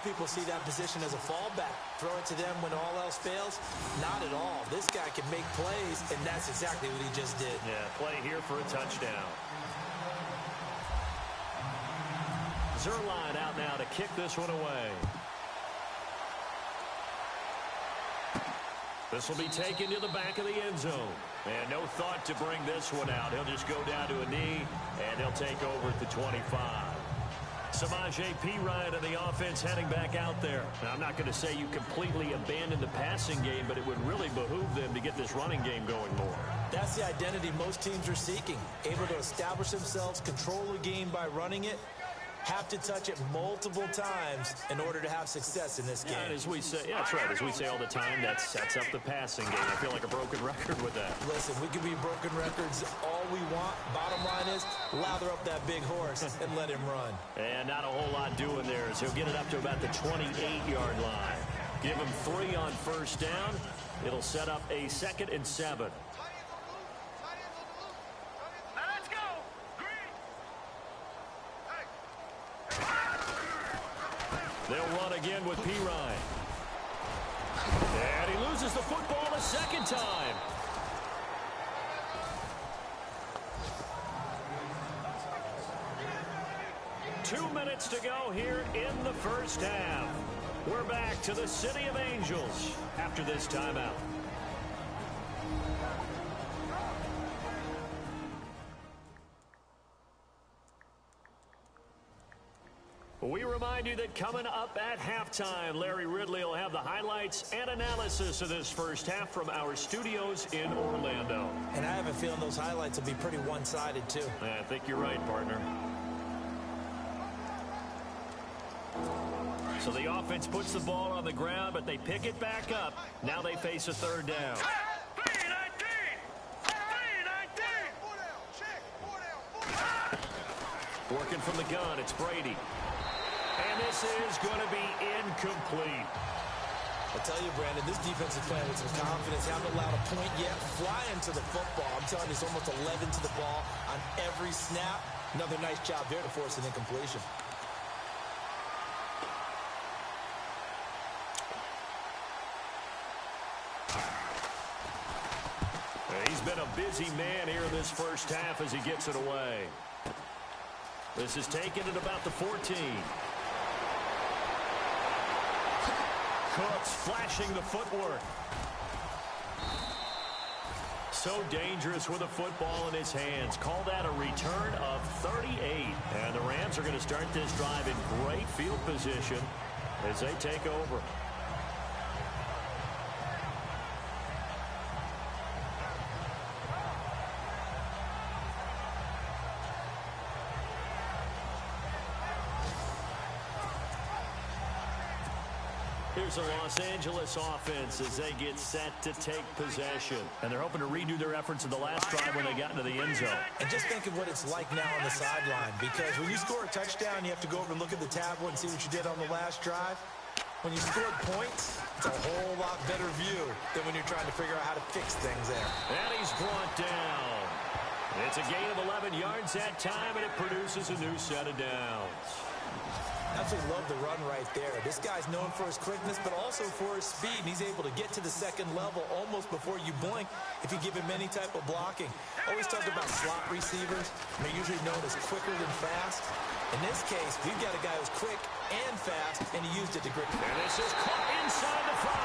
people see that position as a fallback. Throw it to them when all else fails? Not at all. This guy can make plays, and that's exactly what he just did. Yeah, play here for a touchdown. Zerline out now to kick this one away. This will be taken to the back of the end zone. And no thought to bring this one out. He'll just go down to a knee, and he'll take over at the 25. Samaje Perine of the offense heading back out there. Now, I'm not going to say you completely abandon the passing game, but it would really behoove them to get this running game going more. That's the identity most teams are seeking. Able to establish themselves, control the game by running it, have to touch it multiple times in order to have success in this game. And as we say, yeah, that's right. As we say all the time, that sets up the passing game. I feel like a broken record with that. Listen, we can be broken records all we want. Bottom line is, lather up that big horse and let him run. And not a whole lot doing there, as he'll get it up to about the 28-yard line. Give him 3 on first down. It'll set up a 2nd and 7. They'll run again with Perine. And he loses the football a second time. Two minutes to go here in the first half. We're back to the City of Angels after this timeout. We remind you that coming up at halftime, Larry Ridley will have the highlights and analysis of this first half from our studios in Orlando. And I have a feeling those highlights will be pretty one-sided, too. I think you're right, partner. So the offense puts the ball on the ground, but they pick it back up. Now they face a third down. Working from the gun, it's Brady. And this is going to be incomplete. I'll tell you, Brandon, this defense is playing with some confidence. Haven't allowed a point yet. Flying to the football. I'm telling you, it's almost 11 to the ball on every snap. Another nice job there to force an incompletion. He's been a busy man here in this first half as he gets it away. This is taken at about the 14. Cooks flashing the footwork. So dangerous with a football in his hands. Call that a return of 38. And the Rams are going to start this drive in great field position as they take over. Here's the Los Angeles offense as they get set to take possession. And they're hoping to redo their efforts in the last drive when they got into the end zone. And just think of what it's like now on the sideline, because when you score a touchdown, you have to go over and look at the tablet and see what you did on the last drive. When you scored points, it's a whole lot better view than when you're trying to figure out how to fix things there. And he's brought down. It's a gain of 11 yards that time, and it produces a new set of downs. Absolutely love the run right there. This guy's known for his quickness, but also for his speed. And he's able to get to the second level almost before you blink if you give him any type of blocking. Always talk about slot receivers. They're usually known as quicker than fast. In this case, we've got a guy who's quick and fast, and he used it to grip. And this is caught inside the 5.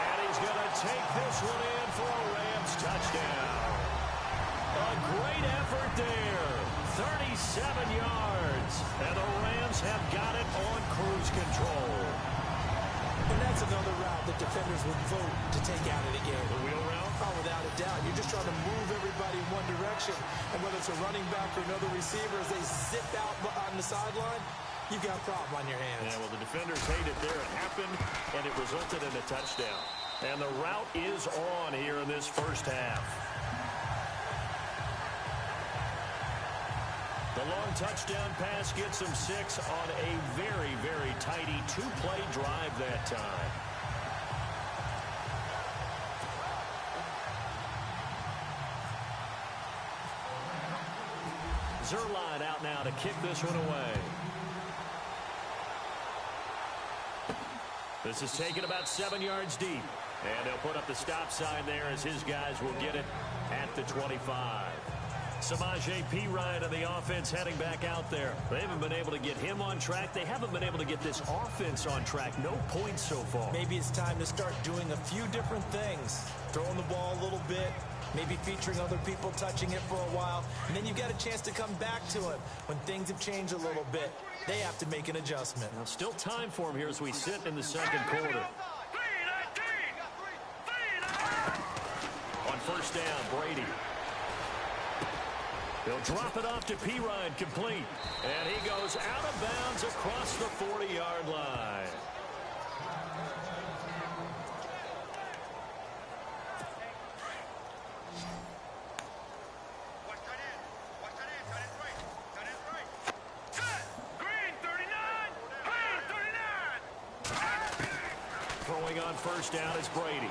And he's going to take this one in for a Rams touchdown. A great effort there. 37 yards. And the Rams have got it on cruise control. And that's another route that defenders would vote to take out of the game. The wheel route? Oh, without a doubt. You're just trying to move everybody in one direction. And whether it's a running back or another receiver, as they zip out on the sideline, you've got a problem on your hands. Yeah, well, the defenders hate it there. It happened, and it resulted in a touchdown. And the route is on here in this first half. The long touchdown pass gets him 6 on a very, very tidy 2-play drive that time. Zerline out now to kick this one away. This is taken about 7 yards deep. And they'll put up the stop sign there as his guys will get it at the 25. Samaje Perine and the offense heading back out there. They haven't been able to get him on track. They haven't been able to get this offense on track. No points so far. Maybe it's time to start doing a few different things. Throwing the ball a little bit, maybe featuring other people touching it for a while, and then you've got a chance to come back to it when things have changed a little bit. They have to make an adjustment. Now, still time for him here as we sit in the second quarter. On first down, Brady. He'll drop it off to Perine, complete. And he goes out of bounds across the 40-yard line. Throwing on first down is Brady.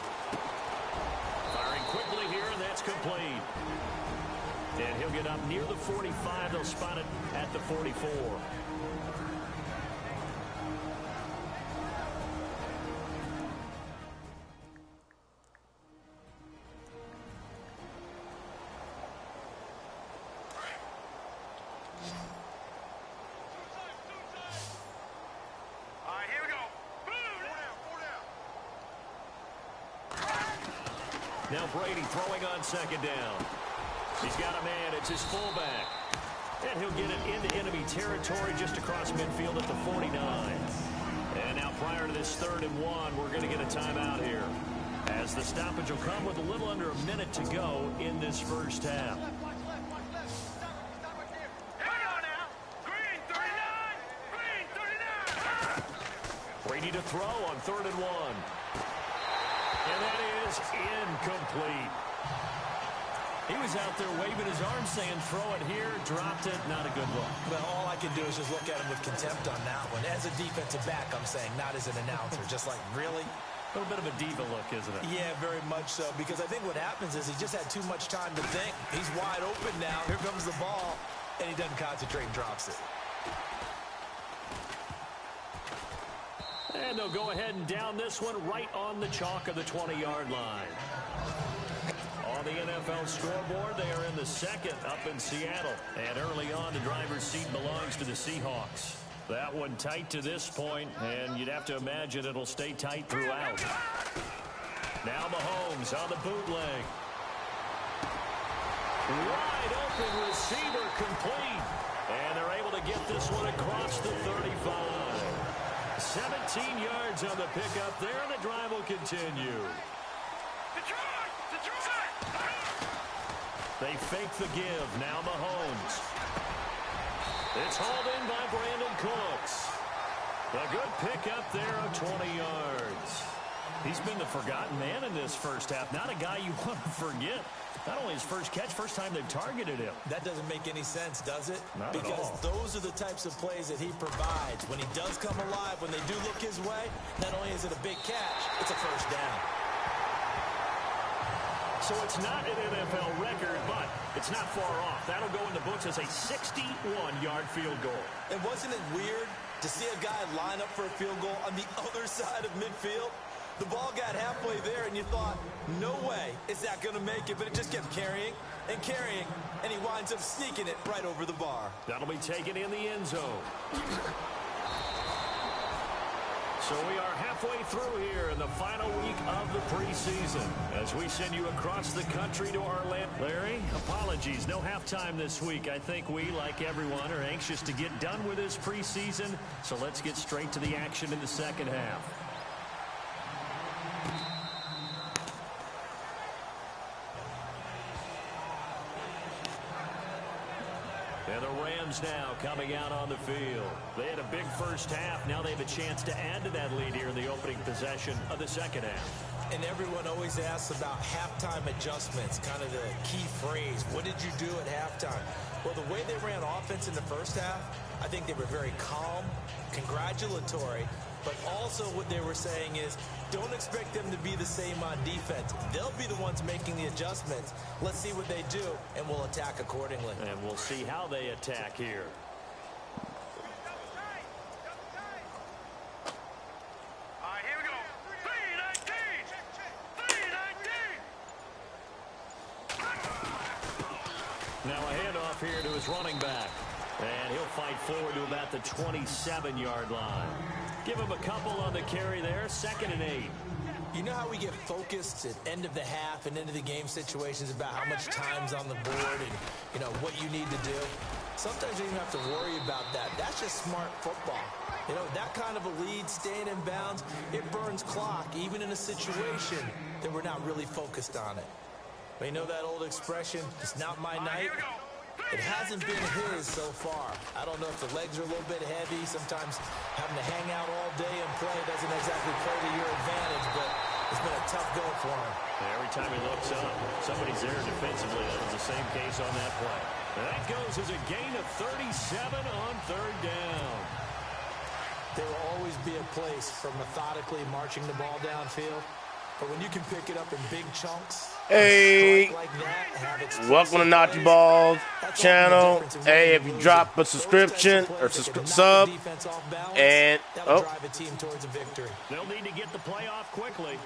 Firing quickly here, and that's complete. And he'll get up near the 45. They'll spot it at the 44. All right, here we go. Now Brady throwing on second down. He's got a man. It's his fullback. And he'll get it into enemy territory just across midfield at the 49. And now prior to this 3rd and 1, we're going to get a timeout here, as the stoppage will come with a little under a minute to go in this first half. Brady to throw on 3rd and 1. And that is incomplete. He was out there waving his arms saying, throw it here, dropped it, not a good look. Well, all I can do is just look at him with contempt on that one. As a defensive back, I'm saying, not as an announcer. Just like, really? A little bit of a diva look, isn't it? Yeah, very much so, because I think what happens is he just had too much time to think. He's wide open now. Here comes the ball, and he doesn't concentrate and drops it. And they'll go ahead and down this one right on the chalk of the 20-yard line. On the NFL scoreboard, they are in the second up in Seattle. And early on, the driver's seat belongs to the Seahawks. That one tight to this point, and you'd have to imagine it'll stay tight throughout. Now Mahomes on the bootleg. Wide open receiver, complete. And they're able to get this one across the 35. 17 yards on the pickup there, and the drive will continue. They fake the give. Now Mahomes. It's hauled in by Brandon Cooks. A good pickup there of 20 yards. He's been the forgotten man in this first half. Not a guy you want to forget. Not only his first catch, first time they've targeted him. That doesn't make any sense, does it? Not at all. Because those are the types of plays that he provides. When he does come alive, when they do look his way, not only is it a big catch, it's a first down. So it's not an NFL record, but it's not far off. That'll go in the books as a 61-yard field goal. And wasn't it weird to see a guy line up for a field goal on the other side of midfield? The ball got halfway there, and you thought, no way is that going to make it, but it just kept carrying and carrying, and he winds up sneaking it right over the bar. That'll be taken in the end zone. So we are halfway through here in the final week of the preseason as we send you across the country to Orlando. Larry, apologies, no halftime this week. I think we, like everyone, are anxious to get done with this preseason, so let's get straight to the action in the second half. And the Rams now coming out on the field. They had a big first half. Now they have a chance to add to that lead here in the opening possession of the second half. And everyone always asks about halftime adjustments, kind of the key phrase. What did you do at halftime? Well, the way they ran offense in the first half, I think they were very calm, congratulatory, but also what they were saying is don't expect them to be the same on defense. They'll be the ones making the adjustments. Let's see what they do, and we'll attack accordingly. And we'll see how they attack here. All right, here we go. his running back. And he'll fight forward to about the 27-yard line. Give him a couple on the carry there, 2nd and 8. You know how we get focused at end of the half and into the game situations about how much time's on the board and, you know, what you need to do? Sometimes you don't even have to worry about that. That's just smart football. You know, that kind of a lead, staying in bounds, it burns clock, even in a situation that we're not really focused on it. But you know that old expression, it's not my night? It hasn't been his so far. I don't know if the legs are a little bit heavy. Sometimes having to hang out all day and play doesn't exactly play to your advantage, but it's been a tough go for him. Every time he looks up, somebody's there defensively. That was the same case on that play. And that goes as a gain of 37 on 3rd down. There will always be a place for methodically marching the ball downfield. But when you can pick it up in big chunks, hey, like that, welcome to Naughty Balls channel. Hey, if you drop a subscription or sub, and drive a team towards a victory. They'll need to get the play off quickly.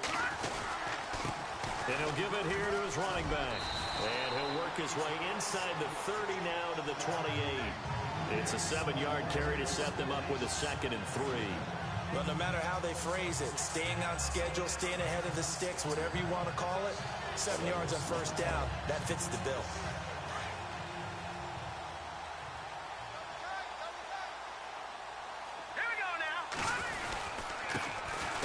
And he'll give it here to his running back. And he'll work his way inside the 30 now to the 28. It's a 7-yard carry to set them up with a 2nd and 3. Well, no matter how they phrase it, staying on schedule, staying ahead of the sticks, whatever you want to call it, 7 yards on 1st down, that fits the bill. Here we go now.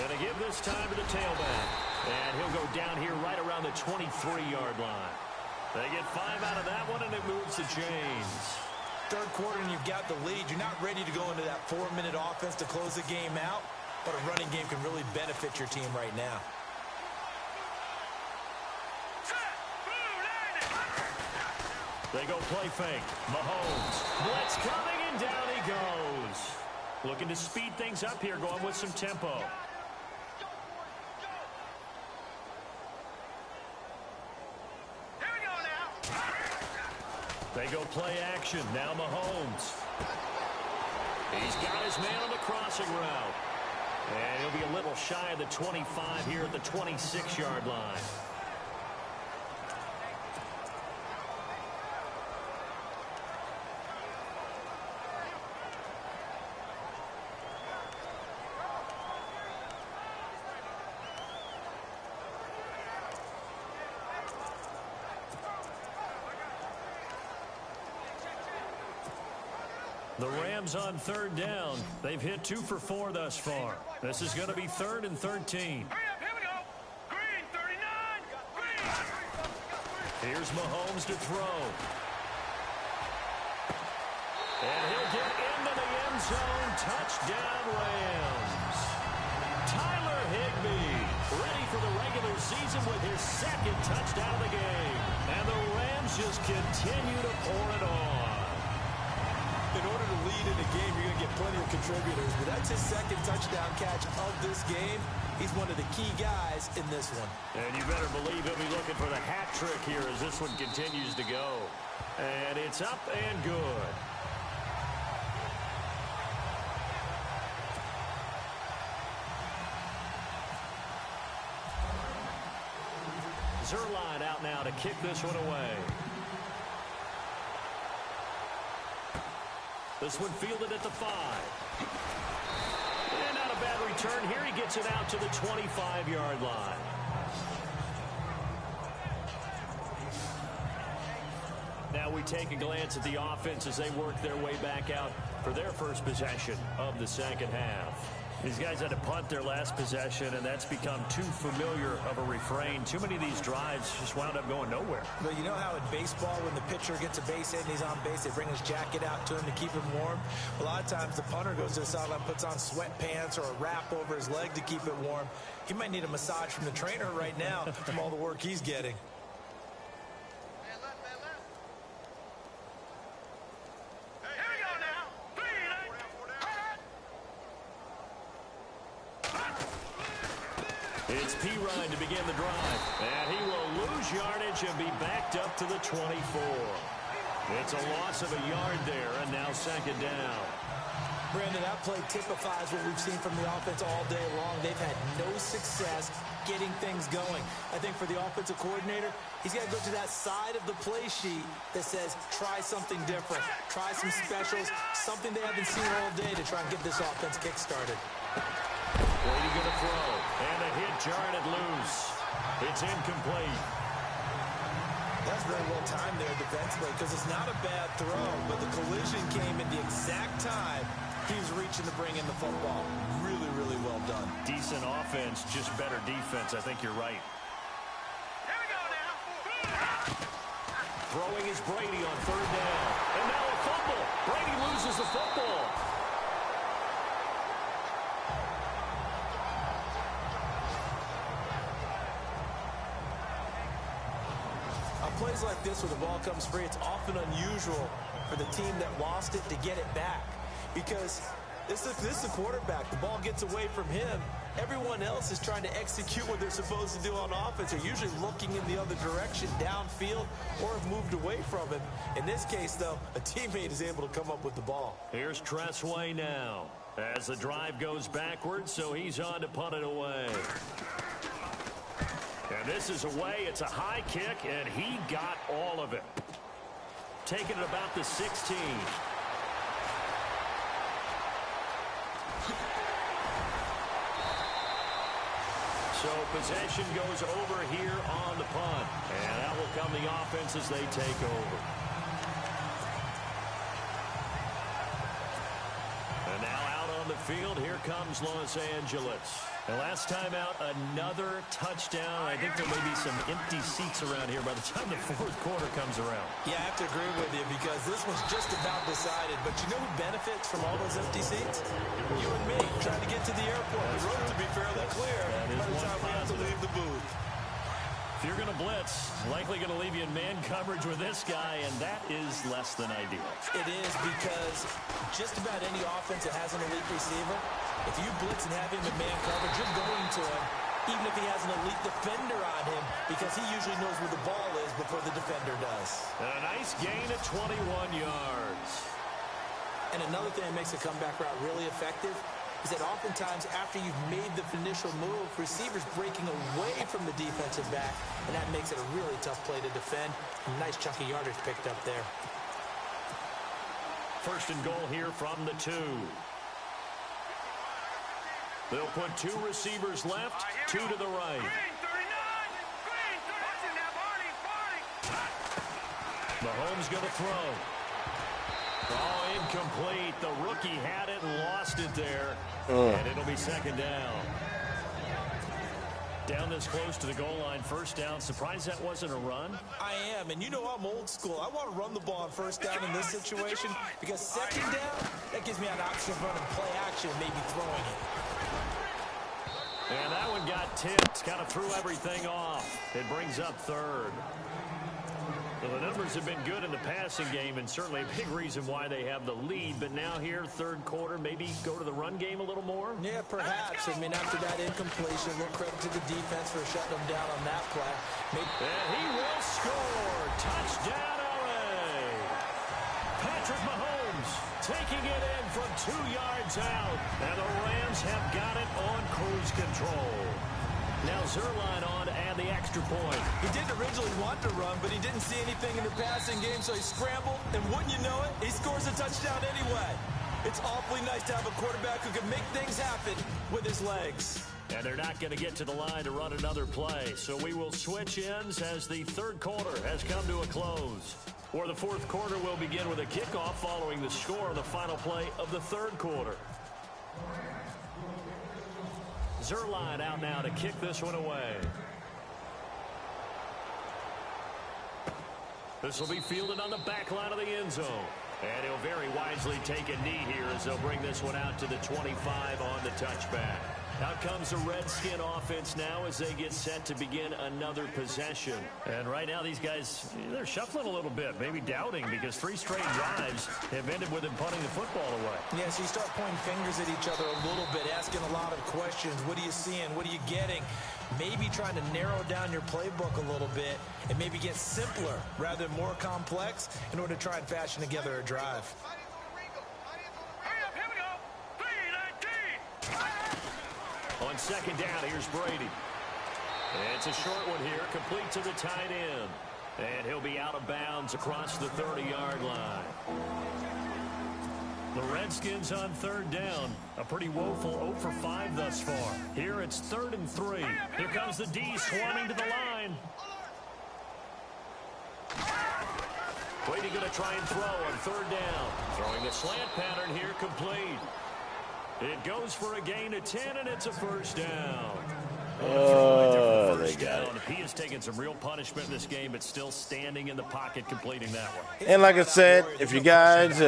And a give this time to the tailback. And he'll go down here right around the 23-yard line. They get 5 out of that one, and it moves the chains. 3rd quarter and you've got the lead. You're not ready to go into that 4-minute offense to close the game out, but a running game can really benefit your team right now. They go play fake. Mahomes. Blitz coming, and down he goes. Looking to speed things up here, going with some tempo. They go play action. Now Mahomes. He's got his man on the crossing route. And he'll be a little shy of the 25 here at the 26-yard line. The Rams on 3rd down. They've hit 2 for 4 thus far. This is going to be 3rd and 13. Hurry up, here we go. Green, 39. Green. Here's Mahomes to throw. And he'll get into the end zone. Touchdown, Rams. Tyler Higbee ready for the regular season with his 2nd touchdown of the game. And the Rams just continue to pour it on. In order to lead in a game, you're going to get plenty of contributors, but that's his 2nd touchdown catch of this game. He's one of the key guys in this one. And you better believe he'll be looking for the hat trick here as this one continues to go. And it's up and good. Zerline out now to kick this one away. This one fielded at the 5. And not a bad return here. He gets it out to the 25-yard line. Now we take a glance at the offense as they work their way back out for their first possession of the 2nd half. These guys had to punt their last possession, and that's become too familiar of a refrain. Too many of these drives just wound up going nowhere. But you know how in baseball, when the pitcher gets a base hit and he's on base, they bring his jacket out to him to keep him warm? A lot of times the punter goes to the sideline, puts on sweatpants or a wrap over his leg to keep it warm. He might need a massage from the trainer right now from all the work he's getting. It's Pirine to begin the drive. And he will lose yardage and be backed up to the 24. It's a loss of a yard there, and now 2nd down. Brandon, that play typifies what we've seen from the offense all day long. They've had no success getting things going. I think for the offensive coordinator, he's got to go to that side of the play sheet that says, try something different. Try some specials, something they haven't seen all day to try and get this offense kick-started. Brady going to throw, and a hit jarred it loose. It's incomplete. That's very well timed there defensively because it's not a bad throw, but the collision came at the exact time he was reaching to bring in the football. Really, really well done. Decent offense, just better defense. I think you're right. Here we go now. Throwing is Brady on third down. And now a fumble. Brady loses the football. On plays like this where the ball comes free, it's often unusual for the team that lost it to get it back. Because this is the quarterback. The ball gets away from him. Everyone else is trying to execute what they're supposed to do on offense. They're usually looking in the other direction, downfield, or have moved away from him. In this case, though, a teammate is able to come up with the ball. Here's Tressway now. As the drive goes backwards, so he's on to punt it away. And this is away. It's a high kick, and he got all of it. Taking it about the 16. So possession goes over here on the punt. And that will come the offense as they take over. And now out on the field, here comes Los Angeles. And last time out, another touchdown. I think there may be some empty seats around here by the time the fourth quarter comes around. Yeah, I have to agree with you because this one's just about decided. But you know who benefits from all those empty seats? You and me, trying to get to the airport. The road to be fairly clear by the time we have to leave the booth. If you're going to blitz, likely going to leave you in man coverage with this guy, and that is less than ideal. It is because just about any offense that has an elite receiver, if you blitz and have him in man coverage, you're going to him, even if he has an elite defender on him, because he usually knows where the ball is before the defender does. And a nice gain at 21 yards. And another thing that makes a comeback route really effective is that oftentimes after you've made the initial move, receivers breaking away from the defensive back, and that makes it a really tough play to defend. A nice chunk of yardage picked up there. First and goal here from the 2. They'll put 2 receivers left, 2 to the right. Green 39. Green 39. Now, Barney. Mahomes going to throw. Oh, incomplete. The rookie had it and lost it there. And it'll be second down. Down this close to the goal line, first down. Surprised that wasn't a run? I am, and you know I'm old school. I want to run the ball on first down in this situation because second down, that gives me an option of running play action, maybe throwing it. And that one got tipped. Kind of threw everything off. It brings up third. Well, the numbers have been good in the passing game, and certainly a big reason why they have the lead. But now here, third quarter, maybe go to the run game a little more? Yeah, perhaps. I mean, after that incompletion, a little credit to the defense for shutting them down on that play. And he will score. Touchdown, LA. Patrick Mahomes taking it in from 2 yards out. And the Rams have got it on cruise control. Now Zerline on to add the extra point. He didn't originally want to run, but he didn't see anything in the passing game, so he scrambled, and wouldn't you know it, he scores a touchdown anyway. It's awfully nice to have a quarterback who can make things happen with his legs. And they're not going to get to the line to run another play, so we will switch ends as the third quarter has come to a close. Or the fourth quarter will begin with a kickoff following the score on the final play of the third quarter. Zerline out now to kick this one away. This will be fielded on the back line of the end zone. And he'll very wisely take a knee here as they'll bring this one out to the 25 on the touchback. Out comes the Redskin offense now as they get set to begin another possession. And right now these guys, they're shuffling a little bit, maybe doubting because 3 straight drives have ended with them punting the football away. Yeah, so you start pointing fingers at each other a little bit, asking a lot of questions. What are you seeing? What are you getting? Maybe trying to narrow down your playbook a little bit and maybe get simpler rather than more complex in order to try and fashion together a drive. Hurry up, here we go. On second down, here's Brady. It's a short one here, complete to the tight end. And he'll be out of bounds across the 30-yard line. The Redskins on third down. A pretty woeful 0 for 5 thus far. Here it's 3rd and 3. Here comes the D swarming to the line. Brady going to try and throw on third down. Throwing a slant pattern here, complete. It goes for a gain of 10, and it's a first down. They got it. He has taken some real punishment in this game, but still standing in the pocket, completing that one. And like I said, if you guys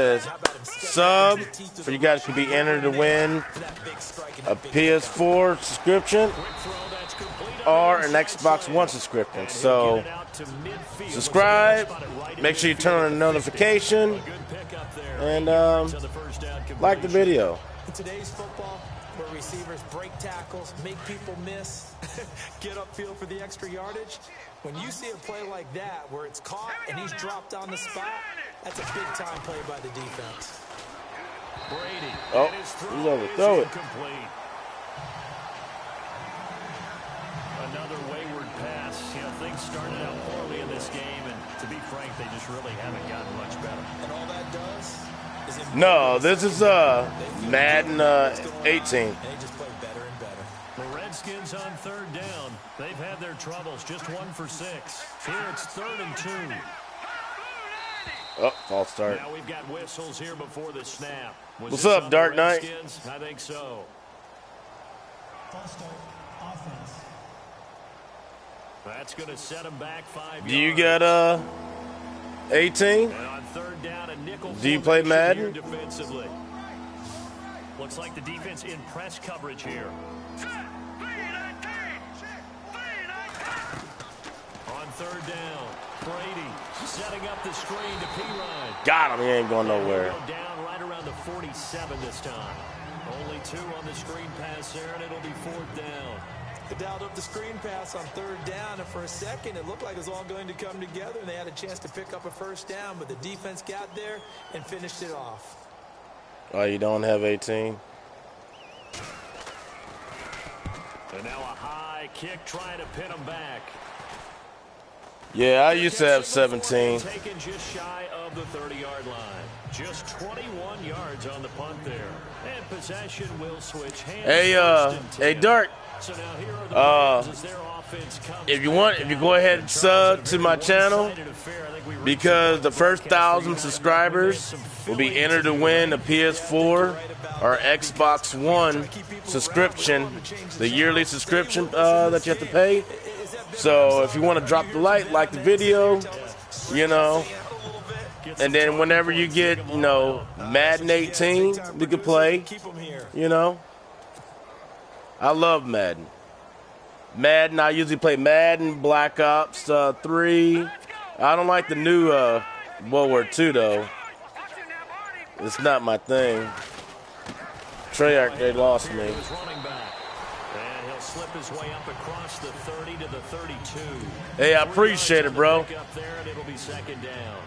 sub, for you guys could be entered to win a PS4 subscription or an Xbox One subscription. So subscribe, make sure you turn on the notification, and like the video. In today's football, where receivers break tackles, make people miss, get upfield for the extra yardage, when you see a play like that where it's caught and he's dropped on the spot, that's a big-time play by the defense. Brady. Oh, he's overthrow it. Incomplete. Another wayward pass. You know, things started out poorly in this game, and to be frank, they just really haven't gotten much better. And all that does is No, this is Madden 18. they just play better and better. The Redskins on third down. They've had their troubles, just 1 for 6. Here it's 3rd and 2. Oh, false start. Now we've got whistles here before the snap. Was What's this up, on Dark the Knight? Redskins? I think so. That's going to set him back 5 Do you yards. got 18? And on third down, a nickel Do you play formation here Madden? defensively. Looks like the defense in press coverage here. On third down, Brady setting up the screen to P-Ryan. Got him. He ain't going nowhere. Go down right around the 47 this time. Only 2 on the screen pass there, and it'll be 4th down. They dialed up the screen pass on third down, and for a second it looked like it was all going to come together, and they had a chance to pick up a first down, but the defense got there and finished it off. Oh, you don't have 18? And now a high kick trying to pin him back. Yeah, I used to have 17. Taken just shy of the 30-yard line. Just 21 yards on the punt there. And possession will switch hands. Hey, Dark. So now here are the as their offense comes If you go ahead and sub to my channel, because the first 1,000 subscribers will be entered to win a PS4 or Xbox One subscription, the yearly subscription that you have to pay. So if you want to drop the like the video, you know, and then whenever you get, you know, Madden 18, we can play, you know. I love Madden. Madden, I usually play Madden, Black Ops 3. I don't like the new World War II, though. It's not my thing. Treyarch, they lost me. And he'll slip his way up across the 30 to the 32. Hey, I appreciate it, bro. Up there, and it'll be 2nd down.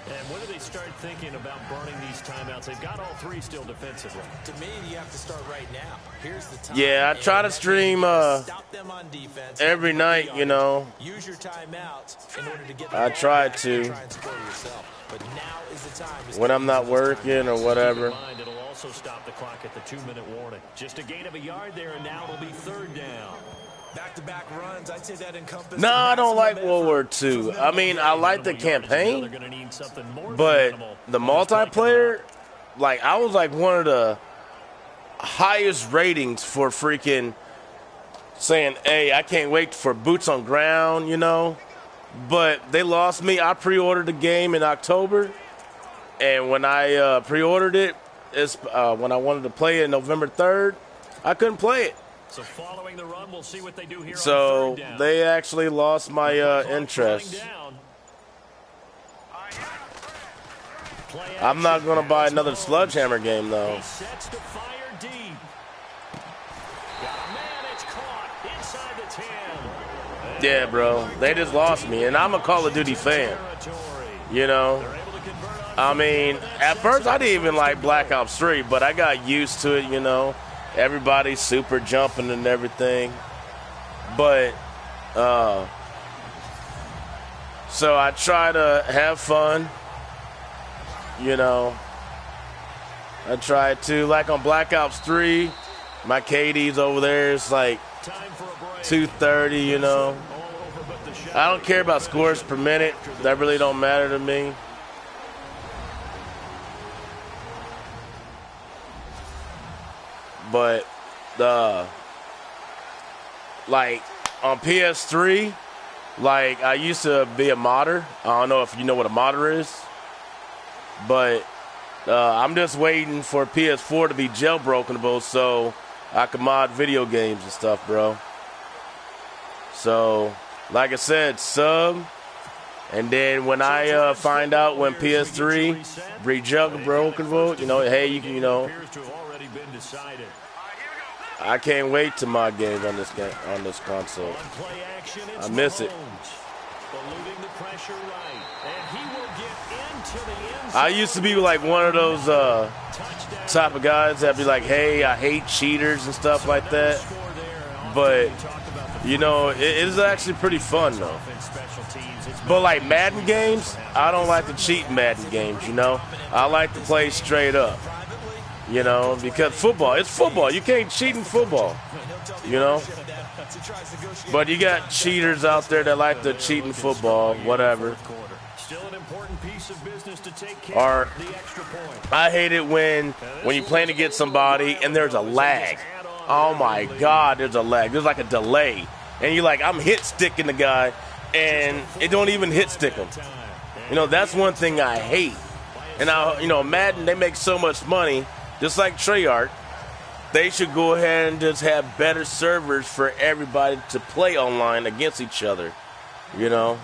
And when do they start thinking about burning these timeouts? They've got all 3 still defensively. To me, you have to start right now. Here's the time. Yeah, I try to stream stop them on defense every night, you know. Use your timeouts in order to get the I ball try back to. and try and score yourself. But now is the time to When I'm not start using those working or timeouts. whatever. Keep in mind, it'll also stop the clock at the 2-minute warning. Just a gain of a yard there, and now it'll be 3rd down. Back-to-back runs, I'd say that encompasses. No, I don't like maximum World War effort. II. I mean, I like the campaign, They're gonna need something more but minimal. the multiplayer, like, I was like one of the highest ratings for freaking saying, hey, I can't wait for Boots on Ground, you know. But they lost me. I pre-ordered the game in October, and when I pre-ordered it, when I wanted to play it November 3rd, I couldn't play it. So following the run, we'll see what they do here So on 3rd down. they actually lost my interest. I'm not going to buy another Sledgehammer game, though. He sets to fire deep. Got a man, it's caught inside the 10. Yeah, bro. They just lost me, and I'm a Call of Duty fan. You know? I mean, at first I didn't even like Black Ops 3, but I got used to it, you know. everybody's super jumping and everything. But so I try to have fun, you know. I try to, like on Black Ops 3, my KD's over there. It's like 230, you know. I don't care about scores per minute. That really don't matter to me. But like on PS3, like I used to be a modder. I don't know if you know what a modder is, but I'm just waiting for PS4 to be jailbrokenable so I can mod video games and stuff, bro. So, like I said, sub, and then when I find out when PS3 be jailbrokenable, you know, hey, you can, you know, I can't wait to mod games on this console. I miss it. I used to be like one of those type of guys that'd be like, hey, I hate cheaters and stuff like that. But, you know, it is actually pretty fun, though. But like Madden games, I don't like to cheat in Madden games, you know. I like to play straight up, you know, because football, it's football. You can't cheat in football, you know. But you got cheaters out there that like to cheat in football, whatever. Or I hate it when you're playing against somebody and there's a lag. Oh my God, there's a lag. There's like a delay. And you're like, I'm hit sticking the guy and it don't even hit stick him. You know, that's one thing I hate. And now, you know, Madden, they make so much money, just like Treyarch. They should go ahead and just have better servers for everybody to play online against each other, you know.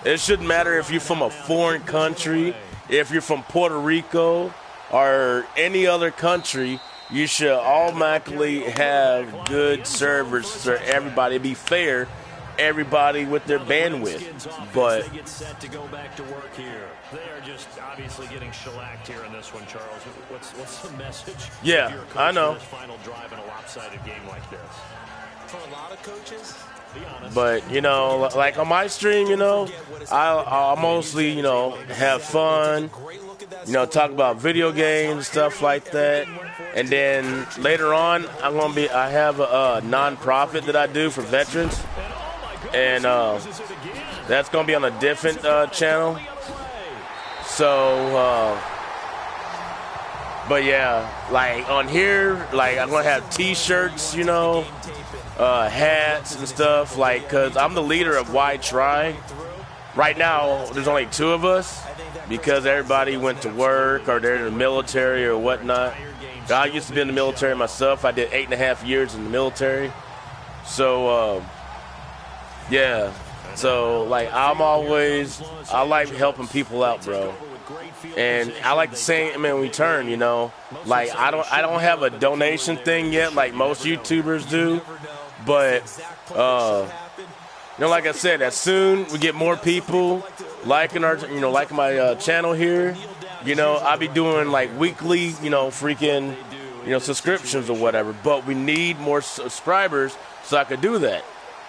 It shouldn't matter if you're from a foreign country, if you're from Puerto Rico or any other country, you should automatically have good servers for everybody. Be fair, everybody with their bandwidth. But they get set to go back to work here. They are just obviously getting shellacked here in this one, Charles. What's the message? Yeah, I know. Final drive in a lopsided game like this. For a lot of coaches. But, you know, like on my stream, you know, I'll mostly, you know, have fun, you know, talk about video games, stuff like that. And then later on, I have a non-profit that I do for veterans. And that's going to be on a different channel. So, but yeah, like on here, like I'm going to have T-shirts, you know, hats and stuff, like, because I'm the leader of Why Try. Right now, there's only 2 of us because everybody went to work or they're in the military or whatnot. I used to be in the military myself. I did 8.5 years in the military. So, yeah. So, like, I like helping people out, bro. And I like the same in return, you know. Like, I don't have a donation thing yet like most YouTubers do. But, you know, like I said, as soon we get more people liking liking my channel here, you know, I'll be doing like weekly, you know, freaking, you know, subscriptions or whatever. But we need more subscribers so I could do that,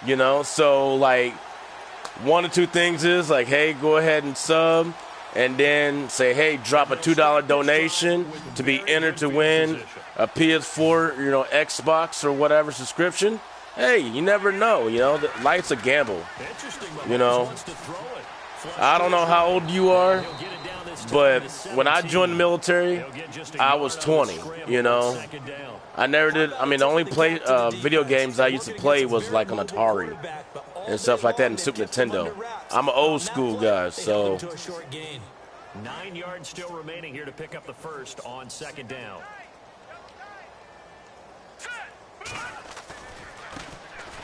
you know. So, like, 1 or 2 things is like, hey, go ahead and sub. And then say, hey, drop a $2 donation to be entered to win a PS4, you know, Xbox or whatever subscription. Hey, you never know, you know. Life's a gamble, you know. I don't know how old you are, but when I joined the military, I was 20, you know. I never did. I mean, the only video games I used to play was like on Atari and stuff like that and Super Nintendo. I'm an old school guy, so. 9 yards still remaining here to pick up the first on 2nd down.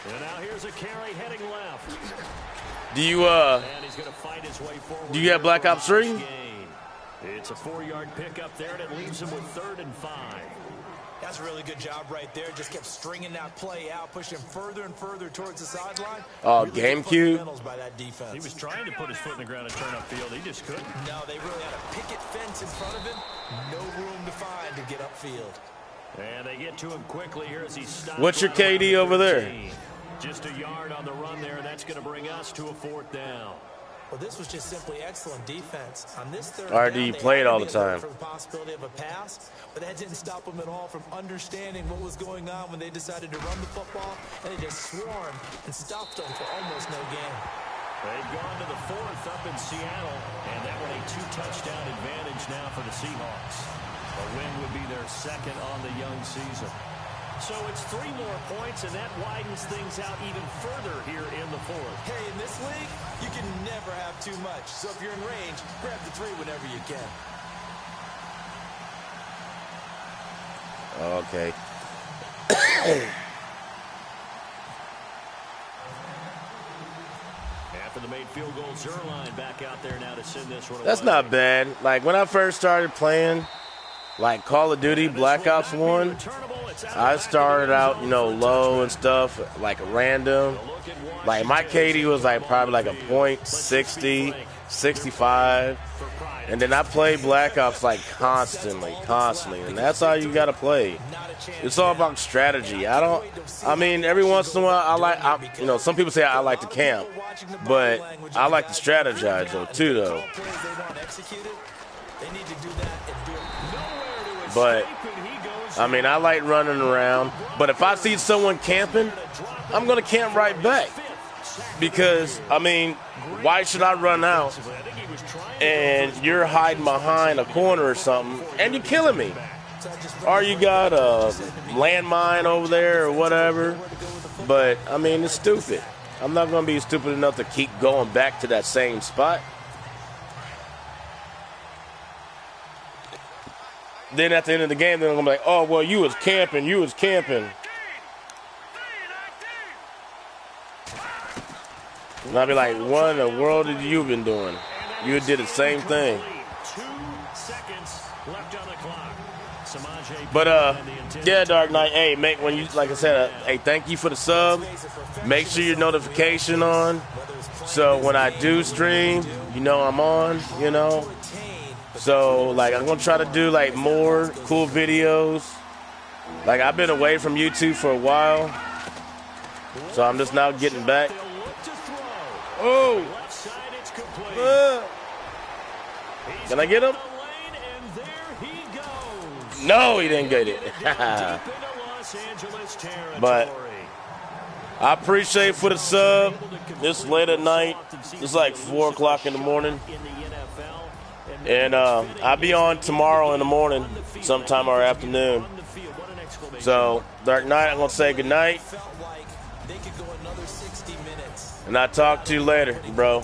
And now here's a carry heading left. Do you have Black Ops 3? It's a 4-yard pickup there, and it leaves him with 3rd and 5. That's a really good job right there. Just kept stringing that play out, pushing him further and further towards the sideline. Oh, Really good GameCube. fundamentals by that defense. He was trying to put his foot in the ground and turn upfield. He just couldn't. No, they really had a picket fence in front of him. No room to find to get upfield. And they get to him quickly here as he stops. What's your KD over there? Just a yard on the run there. That's going to bring us to a 4th down. Well, this was just simply excellent defense. On this third RD down, played all the time. For the possibility of a pass, but that didn't stop them at all from understanding what was going on when they decided to run the football, and they just swarmed and stopped them for almost no gain. They've gone to the 4th up in Seattle, and that one a 2-touchdown advantage now for the Seahawks. A win would be their 2nd on the young season. So it's 3 more points, and that widens things out even further here in the 4th. Hey, in this league, you can never have too much. So if you're in range, grab the 3 whenever you can. Okay. After the made field goal, Zerline back out there now to send this one away. That's not bad. Like, when I first started playing, like, Call of Duty Black Ops 1, I started out, you know, low and stuff, like random. Like, my KD was, like, probably like a .60, 65. And then I played Black Ops, like, constantly. And that's how you got to play. It's all about strategy. I mean, every once in a while, you know, some people say I like to camp. But I like to strategize, though, too, though. But, I mean, I like running around. But if I see someone camping, I'm going to camp right back. Because, I mean, why should I run out and you're hiding behind a corner or something and you're killing me? Or you got a landmine over there or whatever. But, I mean, it's stupid. I'm not going to be stupid enough to keep going back to that same spot. Then at the end of the game, they're going to be like, oh, well, you was camping. And I'll be like, what in the world have you been doing? You did the same thing. 2 seconds left on the clock. But, yeah, Dark Knight, hey, when you, like I said, hey, thank you for the sub. Make sure your notification on. So when I do stream, you know I'm on, you know. So, like, I'm going to try to do, like, more cool videos. Like, I've been away from YouTube for a while. So I'm just now getting back. Oh! Can I get him? No, he didn't get it. But I appreciate for the sub. This late at night. It's like 4 o'clock in the morning. And I'll be on tomorrow in the morning, sometime or afternoon. So, Dark Knight, I'm going to say goodnight. And I'll talk to you later, bro.